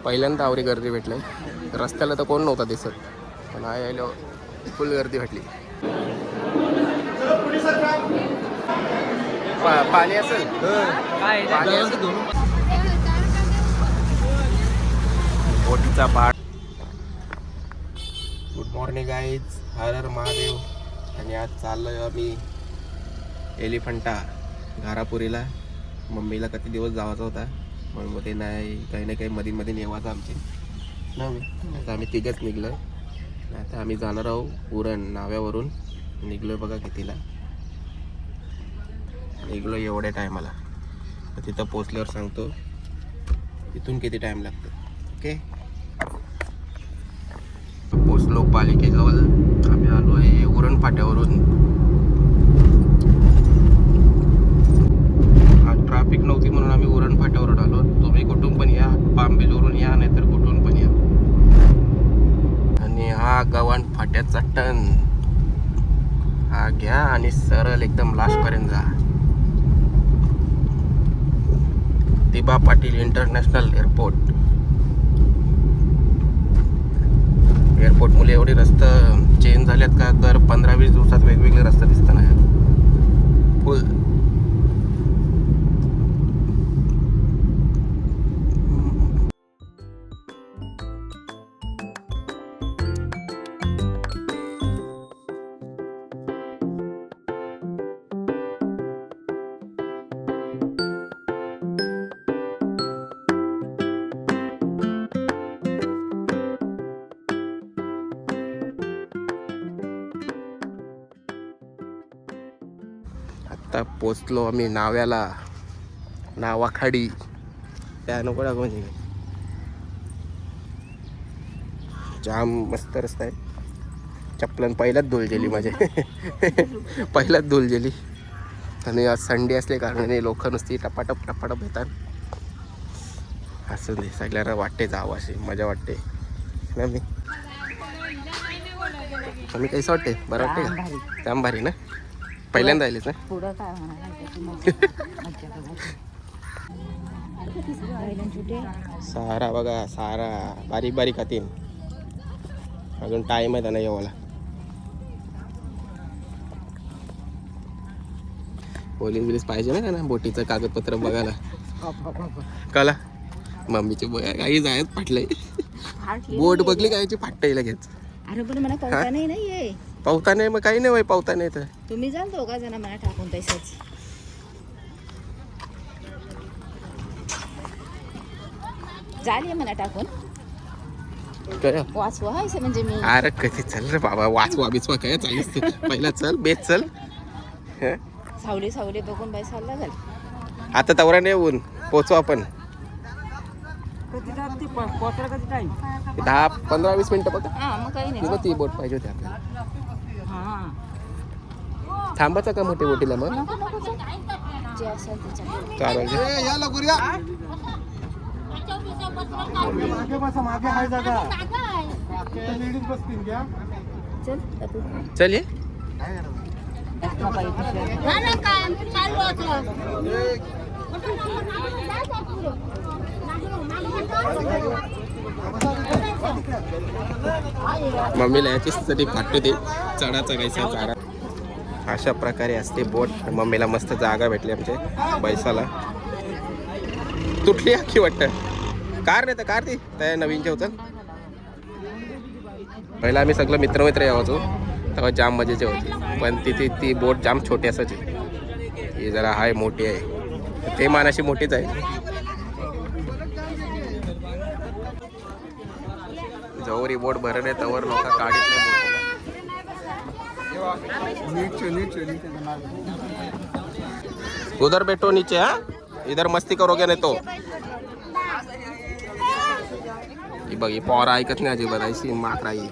पहिल्यांदा आवरी गर्दी भेटली. रस्त्याला तर कोण नव्हता दिसत, पण आलो फुल गर्दी भेटली. पाणी असेल पाणी असेल. बोटीचा पाठ. गुड मॉर्निंग गाईज, हर हर महादेव. आणि आज चाललोय आम्ही एलिफंटा घारापुरीला. मम्मीला किती दिवस जायचा होता, म्हणून ते नाही काही ना काही मध्ये नेवायचं आमचे नाही. आता आम्ही तिघच निघलो. आता आम्ही जाणार आहोत उरण नाव्यावरून. निघलोय बघा कितीला निघलो, एवढ्या टायमाला. तर तिथं पोचल्यावर सांगतो तिथून किती टाइम लागतो. ओके, पोचलो पालिकेजवळ. आम्ही आलो आहे उरण फाट्यावरून. ट्रॅफिक नव्हती म्हणून आम्ही उरण फाट्यावरून आलो. तुम्ही कुठून पण या, पामबीजवरून या, नाहीतर कुठून पण या. आणि हा गव्हाण फाट्याचा टर्न हा घ्या आणि सरळ एकदम लास्ट पर्यंत जा. दिबा पाटील इंटरनॅशनल एअरपोर्ट. एअरपोर्ट मुले एवढे रस्ते चेंज झालेत का, दर 15-20 दिवसात वेगवेगळे रस्ते दिसतात ना फुल. आता पोचलो आम्ही नाव्याला, नावाखाडी. त्या नको म्हणजे जाम मस्त रस्ता आहे. चप्पलन पहिल्याच धूल गेली माझे पहिल्याच धूल गेली. आणि आज संडे असले कारणाने लोक नुसती टपाटप येतात. असं दे, सगळ्यांना वाटते जावं, अशी मजा वाटते ना. मी कैसं वाटते, बरं वाटते का? जाम भारी ना. पहिल्यांदा आलीस ना. पुढं काय सारा बघा, सारा बारीक बारीक खातीन. अजून टाइम आहे त्यांना येवाला. पोलीस बिलीस पाहिजे ना बोटीचं कागदपत्र बघायला. कला मम्मीची काही जायच फाटलंय. बोट बघली कायची फाटतंय लगेच. अरे पण मला पावता नाही पावता नाही, मग काही नाही वय पावता नाही. तर तुम्ही जाल दोघा जण मला टाकून तसंच. झाली मला टाकून वाचवा म्हणजे मी. अरे कधी चल रे बाबा, वाचवा बिचवा काय चालीस. पहिला चल, बेस चल. सावली बघून बाई चालला घाल. आता तवरा नाही ऊन, पोचू आपण. 10-15-20 मिनिटं बघा. मग काही नाही. ती बोट पाहिजे होती आपल्याला. थांबायचं का मोठी बोटीला मग? जे असेल त्याच्या चालेल. चल ये. मम्मीला याचीसाठी फाटते ते चढा चढायचा चारा. अशा प्रकारे असते बोट. मम्मीला मस्त जागा भेटली आमच्या बैसाला. तुटली अख्खी वाटतं. कार नाही तर कार ती त्या नवीनच्या होतं. पहिला आम्ही सगळं मित्र यावायचो तेव्हा जाम मजेचे होते. पण तिथे ती बोट जाम छोटी असायची. ही जरा हाय मोठी आहे. ते मानाशी मोठीच आहे. जवळ बोट भरत आहे तवर लोक काढत नाही. उधर बैठो नीचे. हाँ, इधर मस्ती करोगे नहीं तो. बघ ही पोरा ऐकत नाही अजिबात. ऐशी माकरा ही.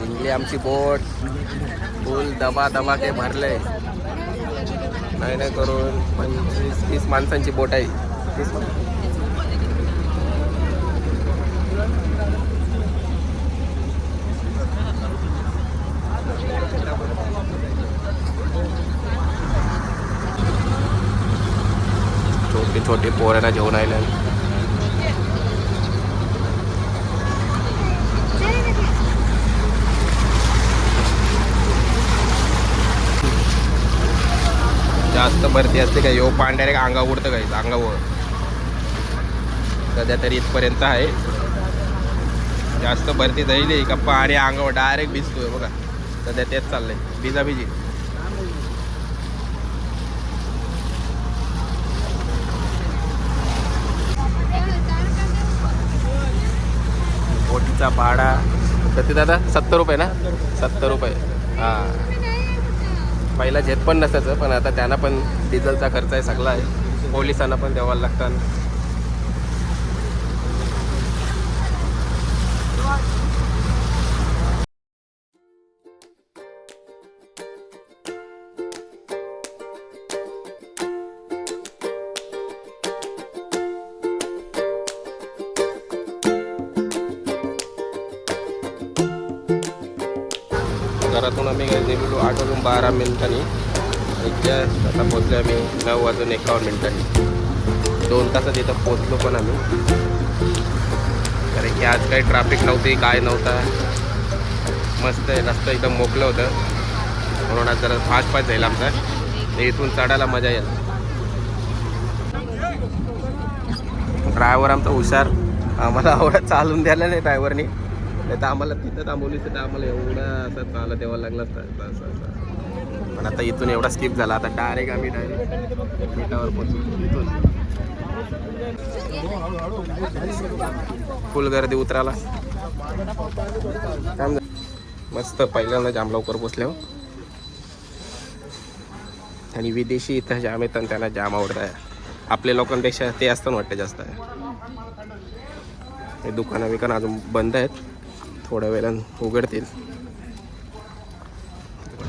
निघली आमची बोट. फुल दबा के भरले. नाही करून 25-30 माणसांची बोट आहे. छोटे पोरांना घेऊन आले. जास्त भरती असते का यो पान डायरेक्ट अंगावर उडतं काही अंगावर. सध्या तरी इथपर्यंत आहे. जास्त भरती जाईल का पाणी अंगावर डायरेक्ट भिजतोय बघा. सध्या तेच चाललंय भिजाभिजी. बोटीचा भाडा किती दादा? 70 रुपये ना? 70 रुपये. हां पहिला झेत पण नसायचं पण आता त्यांना पण डिझेलचा खर्च आहे सगळा आहे. पोलिसांना पण द्यावा लागतात. घरातून आम्ही निघालो 8 वाजून 12 मिनिटांनी. इथे आता पोचलो आम्ही 9 वाजून 51 मिनिटांनी. 2 तासात इथं पोचलो पण आम्ही. कारण की आज काही ट्रॅफिक नव्हती काय नव्हता. मस्त आहे रस्ता एकदम मोकळं होतं म्हणून आज जरा फास्ट जाईल आमचा. इथून चढायला मजा येईल. ड्रायव्हर आमचा हुशार. आम्हाला एवढं चालून द्यायला नाही ड्रायव्हरनी. नाही तर आम्हाला तिथं थांबवली तर आम्हाला एवढं असं चालत यावं लागलं असतं. पण आता इथून एवढा स्किप झाला. आता डायरेक्ट आम्ही बेटावर पोहोचू. इथून फुल गर्दी उतराला. मस्त पहिल्यांदा जाम लवकर पोचलो. आणि विदेशी इथं जाम येतात त्यांना जाम आवडत आहे. आपल्या लोकांपेक्षा ते असतं वाटतं जास्त. हे दुकानं बिकानं अजून बंद आहेत. थोड्या वेळानं उघडतील.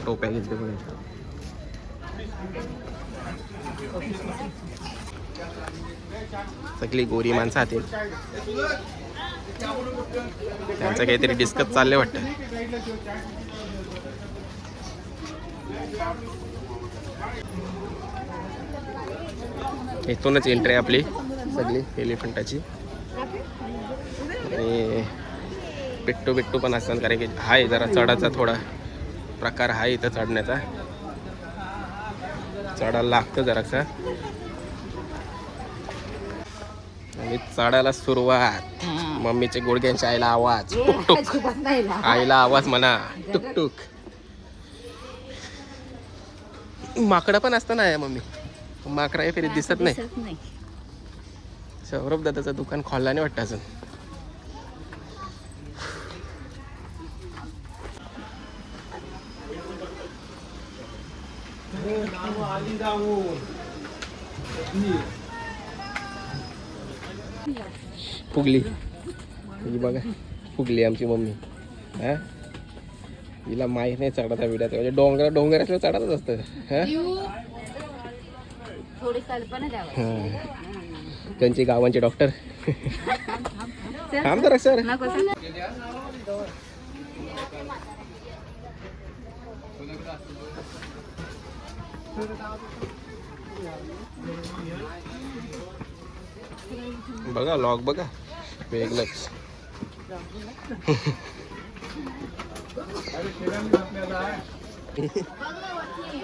टोप्या घेतले बघा. सगळी गोरी माणसं हातील. त्यांचं काहीतरी डिस्कस चालले वाटतं. इथूनच एंट्री आपली सगळी एलिफंटाची. आणि बिट्टू पण असतात कारण की आहे जरा चढाचा थोडा प्रकार आहे इथं चढण्याचा. चढायला लागतं जरासा. आणि चढायला सुरुवात. मम्मीचे गुडघ्यांच्या आईला आवाज टुकटुक. आईला आवाज म्हणा टुकटुक. माकडं पण असतं ना मम्मी. माकडा हे फिरत दिसत नाही. सौरभ दादाचं दुकान खोलला नाही वाटतं अजून. फुगली ही बघा. फुगली आमची मम्मी. हा हिला माहीत नाही चढता विड्यात. म्हणजे डोंगर असल्यावर चढतच असतं. थोडी कल्पना द्यावी. त्यांची गावांचे डॉक्टर. थांब तर सर. बघा लॉक बघा वेगळंच.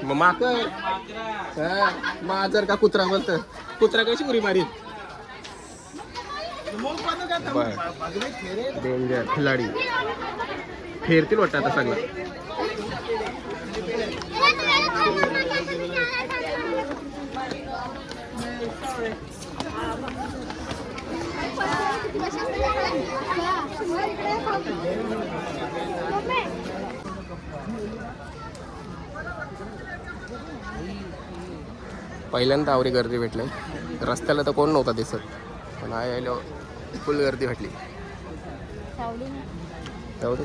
माकड माजर का कुत्रा बोलतं. कुत्रा कशी उडी मारीत. डेंजर खिलाडी. फेरतील वाटतं आता सगळं. पहिल्यांदा आवरी गर्दी भेटली. रस्त्याला तर कोण नव्हता दिसत पण आलो फुल गर्दी भेटली. जाऊ दे.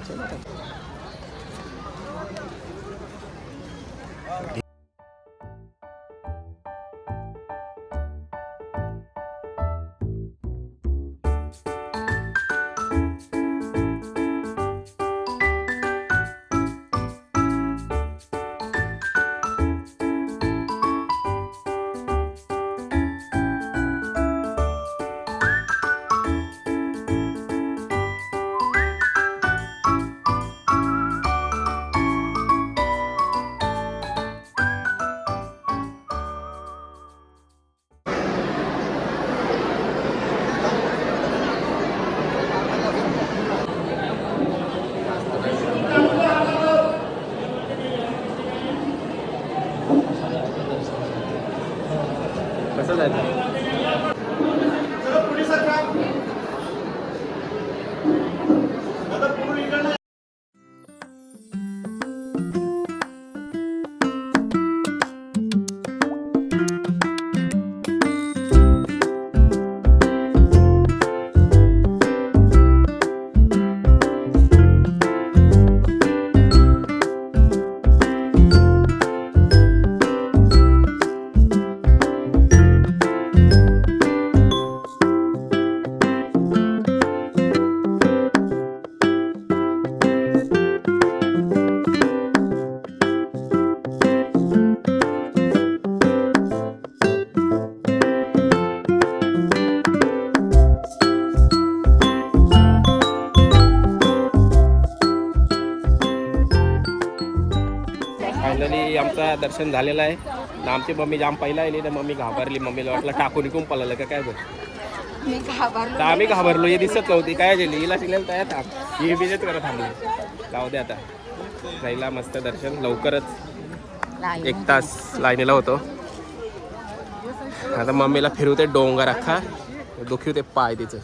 फायनली आमचा दर्शन झालेलं आहे. आमची मम्मी जाम पहिला आली तर मम्मी घाबरली. मम्मीला वाटलं टाकून निघून पळालं का काय बघ. मी घाबरलो. तर आम्ही घाबरलो. हे दिसत नव्हती काय झाली हिला शिकलेलं तयार थांब ही बिजेच करत थांबली. जाऊ दे आता जायला मस्त दर्शन लवकरच 1 तास लाईनीला होतो. आता मम्मीला फिरवते डोंगर अख्खा दुखी होते पाय तिचं.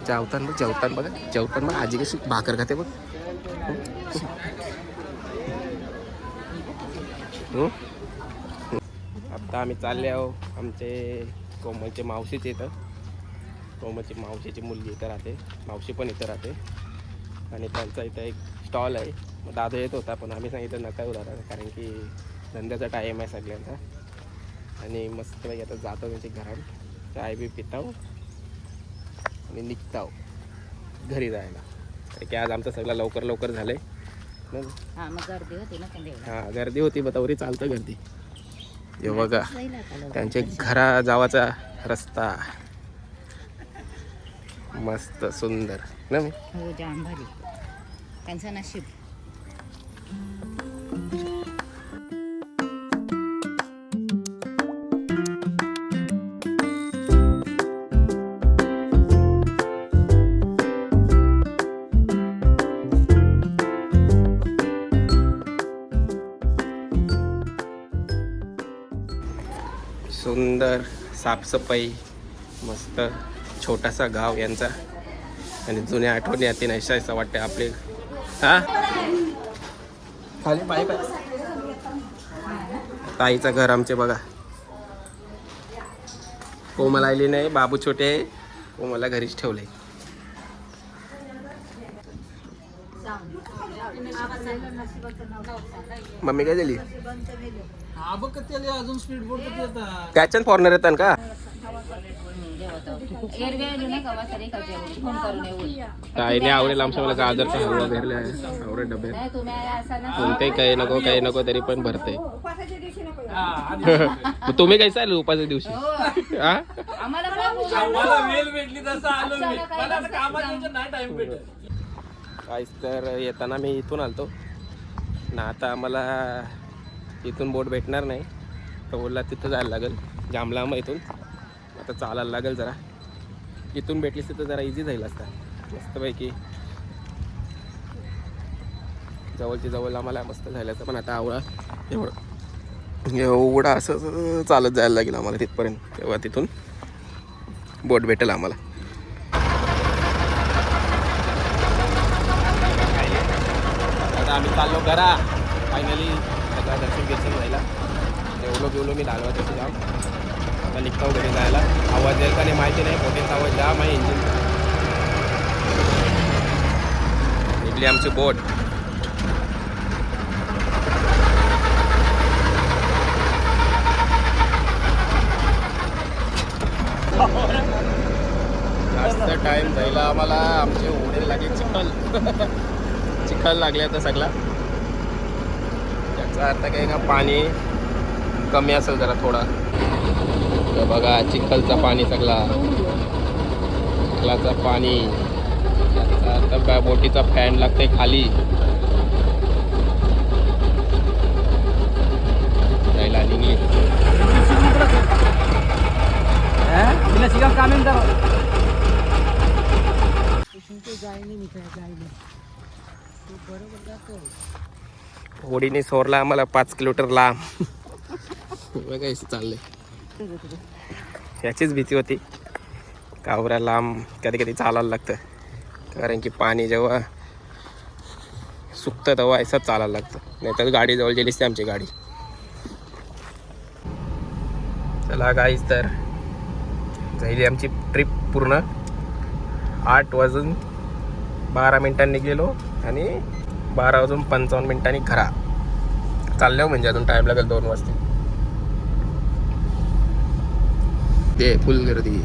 जेवताना बघा आजी कशी भाकर खाते बघ. आता आम्ही चालले आहो आमचे कोमलचे मावशीचे इथं. कोमलची मावशीची मुलगी इथं राहते. मावशी पण इथं राहते आणि त्यांचा इथं एक स्टॉल आहे. मग दादा येत होता पण आम्ही सांगितलं नका येऊ दादा कारण की धंद्याचा टाईम आहे सगळ्यांचा. आणि मस्तपैकी आता जातो त्यांच्या घरात चाय बी पिताव आणि निघताव घरी जायला. कारण की आज आमचं सगळं लवकर झालं आहे. मग गर्दी होती ना संध्याकाळी. हां गर्दी होती बा तवरी चालतं गर्दी. हे बघा त्यांचे घरा जावाचा रस्ता मस्त सुंदर ना. मी हो जाम भारी त्यांचं नशीब. सुंदर साफसफाई मस्त छोटासा गाव यांचा आणि जुन्या आठवणी येतील अशा वाटते आपले. हा खाली पाय ताईचं घर आमचे बघा. कोमल आली नाही बाबू छोटे आहे. कोमलला घरीच ठेवले. मम्मी काय दिली अजून स्पीड बोर्ड त्याच्यात फॉरनर येतात का. ताईने आवडेल आमच्या मला गाजरचा हलवा भरले आहे आवडे डबे. कोणते काही नको तरी पण भरते. तुम्ही काय चालू उपाच्या दिवशी. काहीच तर येताना मी इथून आलतो ना. आता आम्हाला इथून बोट भेटणार नाही तर बोलला तिथं जायला लागेल जाम लांब इथून. आता चालायला लागेल जरा. इथून भेटलीस तर जरा इझी जाईल असता मस्तपैकी. जवळची जवळ आम्हाला मस्त झाल्याचं पण आता आवडा एवढा असं चालत जायला लागेल आम्हाला तिथपर्यंत. तेव्हा तिथून बोट भेटेल आम्हाला. आता आम्ही चाललो घरा फायनली. सगळं दर्शन जायला जेवलो मी डालवा तसं जाम. आता निघतो घरी जायला. आवाज येईल का नाही माहिती नाही. मोठ्यांचा आवाज जाम आहे इंजिन. निघली आमची बोट. जास्त टाइम जायला आम्हाला आमचे ओढे लागेल चिखल लागले आता सगळा. त्याचा अर्थ काय का पाणी कमी असेल जरा थोडा. तर बघा चिखलचा पाणी सगळा चिखलाचं पाणी. त्याचा अर्थ काय बोटीचा फॅन लागते खाली जायला निघली. होडीने सोरला आम्हाला 5 किलोमीटर लांब. बघा चाललंय. याचीच भीती होती कावऱ्या लांब कधी कधी चालायला लागतं. कारण की पाणी जेव्हा सुकतं तेव्हा असंच चालायला लागतं. नाही तर गाडी जवळ गेलीच ते आमची गाडी. चला गाईज तर झाली आमची ट्रिप पूर्ण. 8:12 निघलेलो आणि 12:55 घरा चाललो. म्हणजे अजून टाइम लागेल 2 वाजता. ते फुल गर्दी.